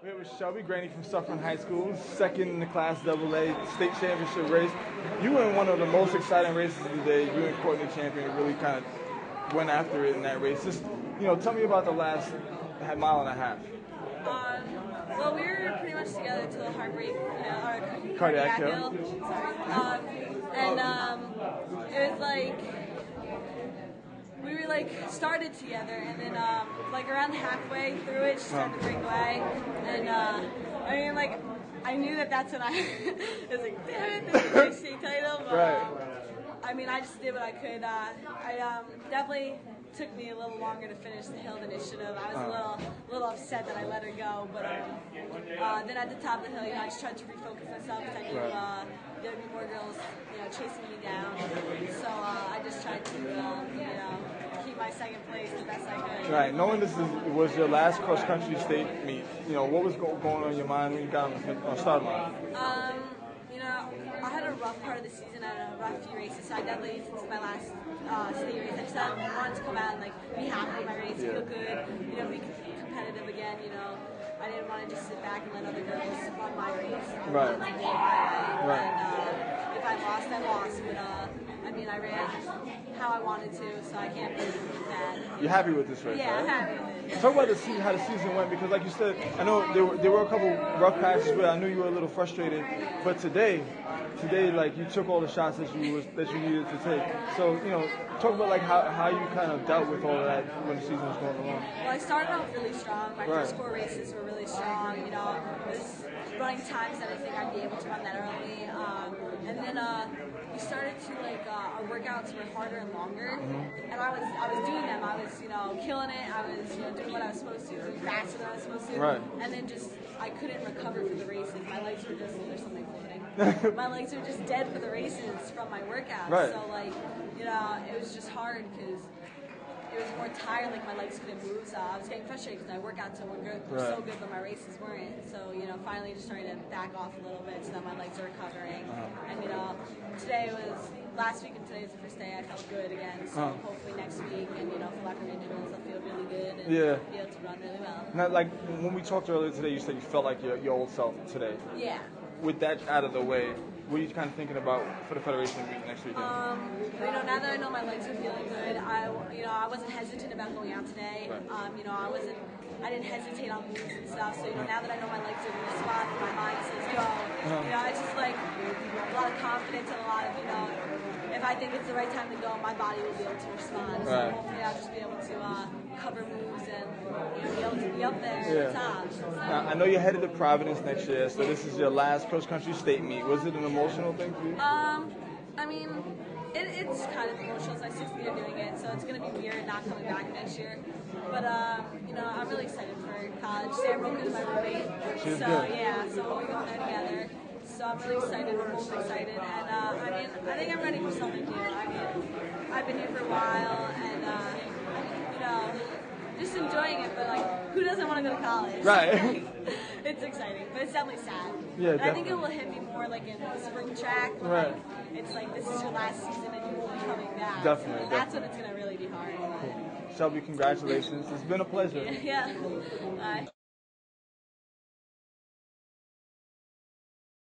We're here with Shelby Greany from Suffern High School, second in the Class AA state championship race. You were in one of the most exciting races of the day. You and Courtney Champion really kind of went after it in that race. Just, tell me about the last mile and a half. Well, we were pretty much together till the heartbreak, or Cardiac hill. Sorry. It was like we were started together, and then around halfway through it, she started to break away, and I knew that's when I was like, damn it, this is my state title. But, right. I just did what I could. Definitely took me a little longer to finish the hill than it should have. I was a little upset that I let her go, but then at the top of the hill, I just tried to refocus myself because I knew there would be more girls, chasing me down. So I just tried to, keep my second place the best I could. Right. Knowing this was your last cross country state meet, what was going on in your mind when you got on start line? I had a rough part of the season. I had a rough few races, so I definitely, since my last state race, I just wanted to come out and be happy with my race, feel good, be competitive again. I didn't want to just sit back and let other girls run my race. I wanted to do it my way. And if I lost, I lost. But I ran how I wanted to, so I can't be mad. You're happy with this race, yeah, right? I'm happy with it. Talk about how the season went, because like you said, I know there were a couple rough patches where I knew you were a little frustrated, but today, you took all the shots that you needed to take. So, talk about how you kind of dealt with all of that when the season was going along. Well, I started off really strong. My first 4 races were really strong. I was running times that I think I'd be able to run that early. And then we started to our workouts were harder and longer, and I was doing them. I was killing it. I was doing what I was supposed to, doing faster than I was supposed to. Right. And then I couldn't recover for the races. My legs were just there's something floating. My legs were just dead for the races from my workouts. Right. So it was just hard because it was more tired, my legs couldn't move, so I was getting frustrated because my workouts were so good, but my races weren't. So, finally just starting to back off a little bit so that my legs are recovering. And, last week and today was the first day I felt good again, so hopefully next week, and, for lack of individuals, I'll feel really good and be able to run really well. Now, when we talked earlier today, you said you felt like your old self today. Yeah. With that out of the way, what are you kind of thinking about for the Federation meet next weekend? Now that I know my legs are feeling good, I wasn't hesitant about going out today. Right. I didn't hesitate on moves and stuff. So now that I know my legs are in the spot and my mind says go, it's just a lot of confidence and a lot of if I think it's the right time to go, my body will be able to respond. So hopefully I'll just be able to cover moves and be able to be up there at the top. Now, I know you're headed to Providence next year, so this is your last cross country state meet. Was it an emotional thing for you? It's kind of emotional. It's my 6th year doing it, so it's going to be weird not coming back next year. But, I'm really excited for college. Sam Roker is my roommate. She's so, good. Yeah, so we're going there together. So I'm really excited. We're both excited. And, I think I'm ready for something new. I've been here for a while, and, just enjoying it, but who doesn't want to go to college? Right. It's exciting, but it's definitely sad. Yeah, and I think it will hit me more in spring track. Right. It's this is your last season and you're coming back. Definitely. So that's when it's going to really be hard. Shelby, congratulations. It's been a pleasure. Yeah. Bye.